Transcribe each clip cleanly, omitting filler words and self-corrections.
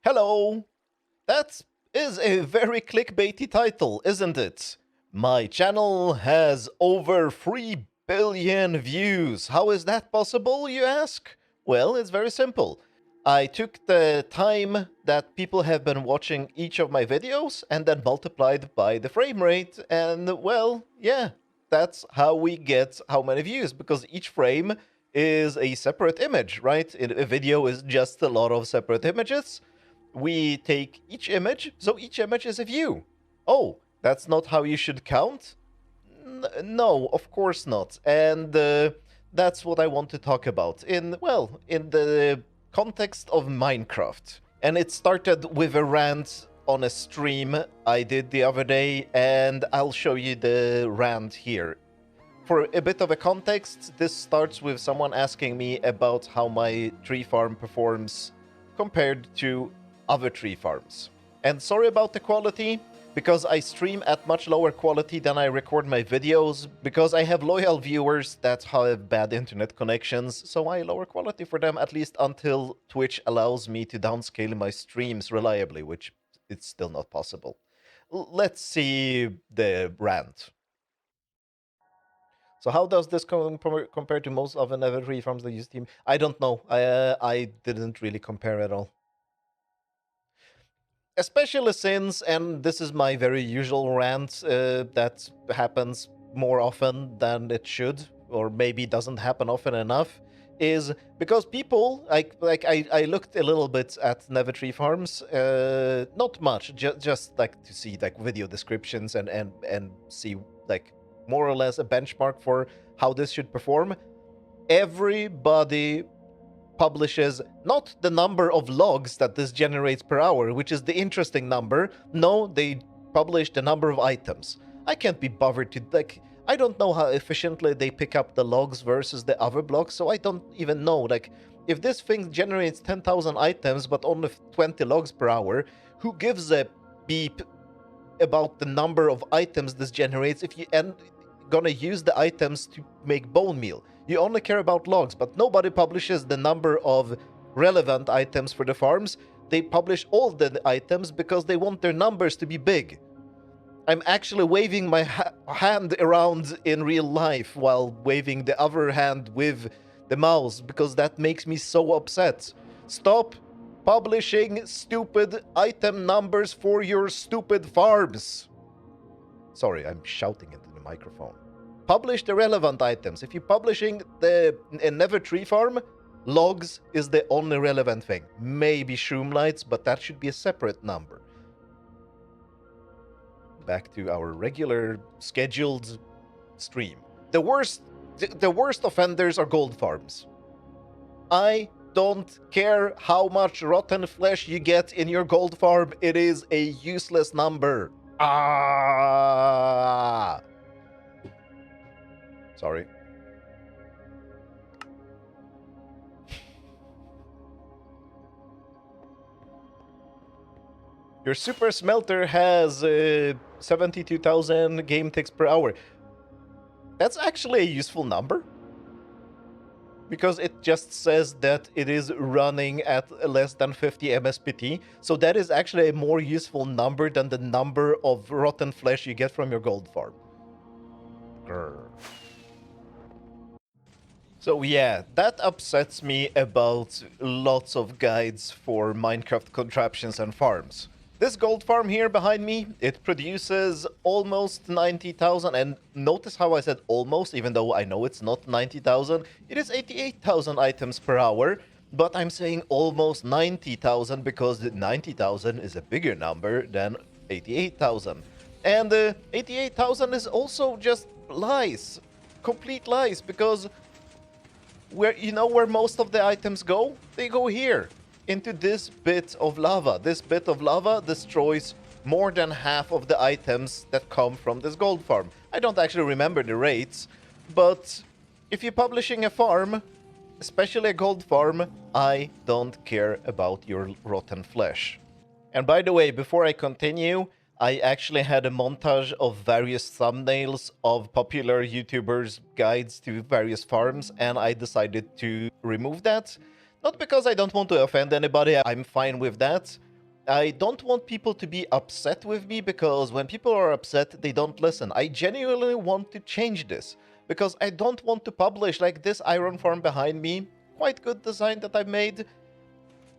Hello! That is a very clickbaity title, isn't it? My channel has over 3 billion views. How is that possible, you ask? Well, it's very simple. I took the time that people have been watching each of my videos and then multiplied by the frame rate, and well, yeah, that's how we get how many views, because each frame is a separate image, right? A video is just a lot of separate images. We take each image, so each image is a view. Oh, that's not how you should count? No, of course not. And that's what I want to talk about in the context of Minecraft. And it started with a rant on a stream I did the other day, and I'll show you the rant here. For a bit of a context, this starts with someone asking me about how my tree farm performs compared to other tree farms. And sorry about the quality, because I stream at much lower quality than I record my videos, because I have loyal viewers that have bad internet connections, so I lower quality for them at least until Twitch allows me to downscale my streams reliably, which it's still not possible. Let's see the rant. So how does this compare to most of the other tree farms that use Steam? I don't know. I didn't really compare at all. Especially since, and this is my very usual rant that happens more often than it should, or maybe doesn't happen often enough, is because people I looked a little bit at Never Tree Farms, not much, just like to see like video descriptions and see like more or less a benchmark for how this should perform. Everybody publishes not the number of logs that this generates per hour, which is the interesting number. No, they publish the number of items. I can't be bothered to, like, I don't know how efficiently they pick up the logs versus the other blocks, so I don't even know. Like, if this thing generates 10,000 items but only 20 logs per hour, who gives a beep about the number of items this generates if you end gonna use the items to make bone meal? You only care about logs, but nobody publishes the number of relevant items for the farms. They publish all the items because they want their numbers to be big. I'm actually waving my hand around in real life while waving the other hand with the mouse because that makes me so upset. Stop publishing stupid item numbers for your stupid farms. Sorry, I'm shouting into the microphone. Publish the relevant items. If you're publishing a Never Tree Farm, logs is the only relevant thing. Maybe shroomlights, but that should be a separate number. Back to our regular scheduled stream. The worst offenders are gold farms. I don't care how much rotten flesh you get in your gold farm. It is a useless number. Sorry. Your super smelter has 72,000 game ticks per hour. That's actually a useful number, because it just says that it is running at less than 50 MSPT. So that is actually a more useful number than the number of rotten flesh you get from your gold farm. Grr. So yeah, that upsets me about lots of guides for Minecraft contraptions and farms. This gold farm here behind me, it produces almost 90,000, and notice how I said almost, even though I know it's not 90,000. It is 88,000 items per hour, but I'm saying almost 90,000 because 90,000 is a bigger number than 88,000. And 88,000 is also just lies, complete lies, because where most of the items go? They go here, into this bit of lava. This bit of lava destroys more than half of the items that come from this gold farm. I don't actually remember the rates, but if you're publishing a farm, especially a gold farm, I don't care about your rotten flesh. And by the way, before I continue, I actually had a montage of various thumbnails of popular YouTubers' guides to various farms, and I decided to remove that. Not because I don't want to offend anybody, I'm fine with that, I don't want people to be upset with me, because when people are upset, they don't listen. I genuinely want to change this, because I don't want to publish like this iron farm behind me. Quite good design that I made.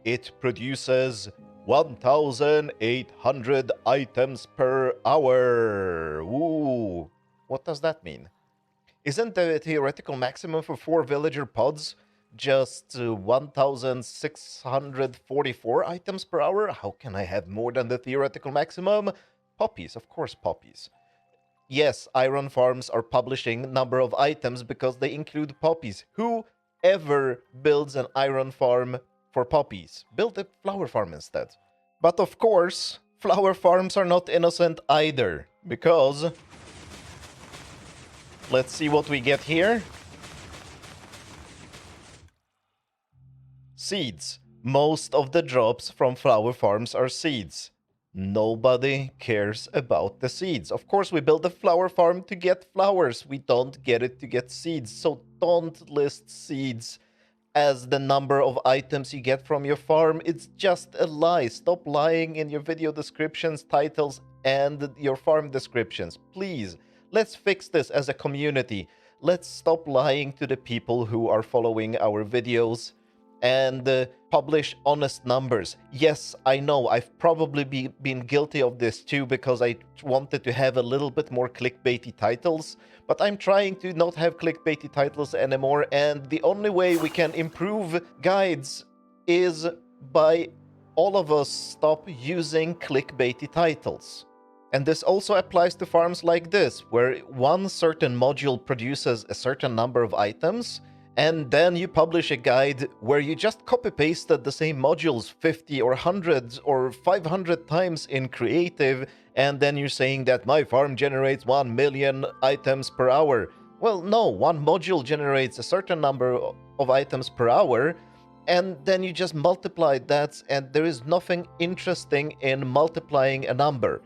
It produces 1,800 items per hour. Ooh, what does that mean? Isn't the theoretical maximum for 4 villager pods just 1,644 items per hour? How can I have more than the theoretical maximum? Poppies, of course, poppies. Yes, iron farms are publishing number of items because they include poppies. Who ever builds an iron farm for poppies? Build a flower farm instead. But of course, flower farms are not innocent either, because let's see what we get here. Seeds. Most of the drops from flower farms are seeds. Nobody cares about the seeds. Of course, we build a flower farm to get flowers. We don't get it to get seeds. So don't list seeds as the number of items you get from your farm. It's just a lie. Stop lying in your video descriptions, titles, and your farm descriptions. Please, let's fix this as a community. Let's stop lying to the people who are following our videos and publish honest numbers. Yes, I know, I've probably been guilty of this too, because I wanted to have a little bit more clickbaity titles, but I'm trying to not have clickbaity titles anymore, and the only way we can improve guides is by all of us stop using clickbaity titles. And this also applies to farms like this, where one certain module produces a certain number of items, and then you publish a guide where you just copy-pasted the same modules 50 or 100 or 500 times in creative, and then you're saying that my farm generates 1 million items per hour. Well, no, one module generates a certain number of items per hour, and then you just multiply that, and there is nothing interesting in multiplying a number.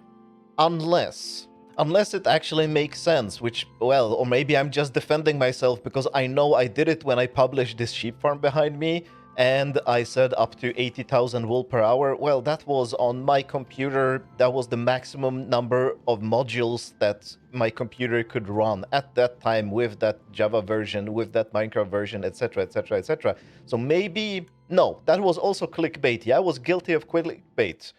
Unless it actually makes sense, which, well, or maybe I'm just defending myself because I know I did it when I published this sheep farm behind me, and I said up to 80,000 wool per hour. Well, that was on my computer. That was the maximum number of modules that my computer could run at that time with that Java version, with that Minecraft version, etc., etc., etc. So maybe, no, that was also clickbait. I was guilty of clickbait.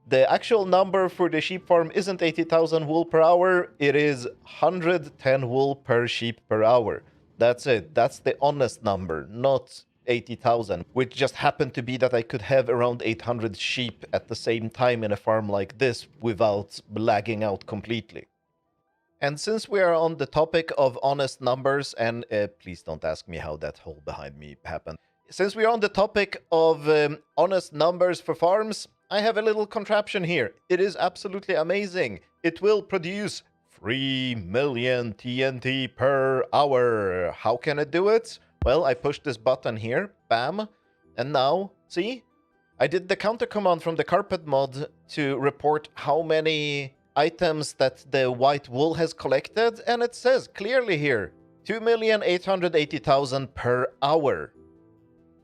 The actual number for the sheep farm isn't 80,000 wool per hour, it is 110 wool per sheep per hour. That's it. That's the honest number, not 80,000, which just happened to be that I could have around 800 sheep at the same time in a farm like this without lagging out completely. And since we are on the topic of honest numbers, and please don't ask me how that hole behind me happened. Since we are on the topic of honest numbers for farms, I have a little contraption here. It is absolutely amazing. It will produce 3 million TNT per hour. How can it do it? Well, I push this button here, bam, and now, see? I did the counter command from the carpet mod to report how many items that the white wool has collected, and it says clearly here, 2,880,000 per hour.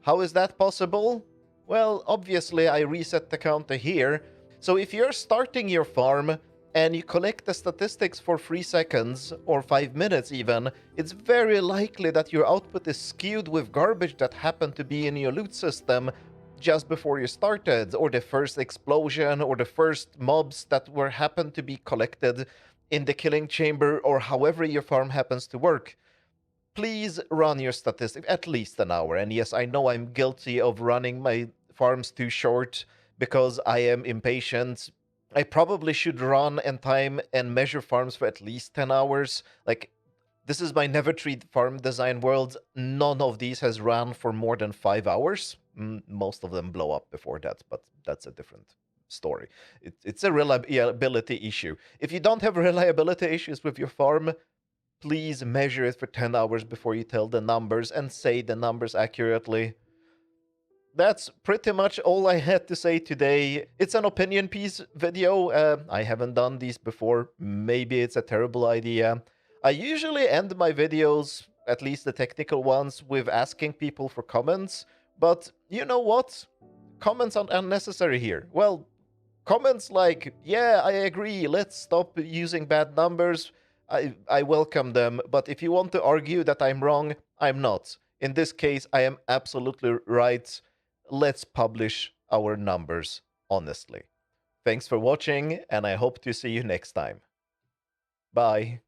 How is that possible? Well, obviously I reset the counter here. So if you're starting your farm and you collect the statistics for 3 seconds or 5 minutes even, it's very likely that your output is skewed with garbage that happened to be in your loot system just before you started, or the first explosion, or the first mobs that were happened to be collected in the killing chamber, or however your farm happens to work. Please run your statistics at least an hour. And yes, I know I'm guilty of running my farms too short because I am impatient. I probably should run and time and measure farms for at least 10 hours. Like, this is my never treat farm design world. None of these has run for more than 5 hours. Most of them blow up before that, but that's a different story. It's a reliability issue. If you don't have reliability issues with your farm, please measure it for 10 hours before you tell the numbers and say the numbers accurately. That's pretty much all I had to say today. It's an opinion piece video. I haven't done these before. Maybe it's a terrible idea. I usually end my videos, at least the technical ones, with asking people for comments. But you know what? Comments aren't unnecessary here. Well, Comments like, yeah, I agree, let's stop using bad numbers, I welcome them. But if you want to argue that I'm wrong, I'm not. In this case, I am absolutely right. Let's publish our numbers honestly. Thanks for watching, and I hope to see you next time. Bye.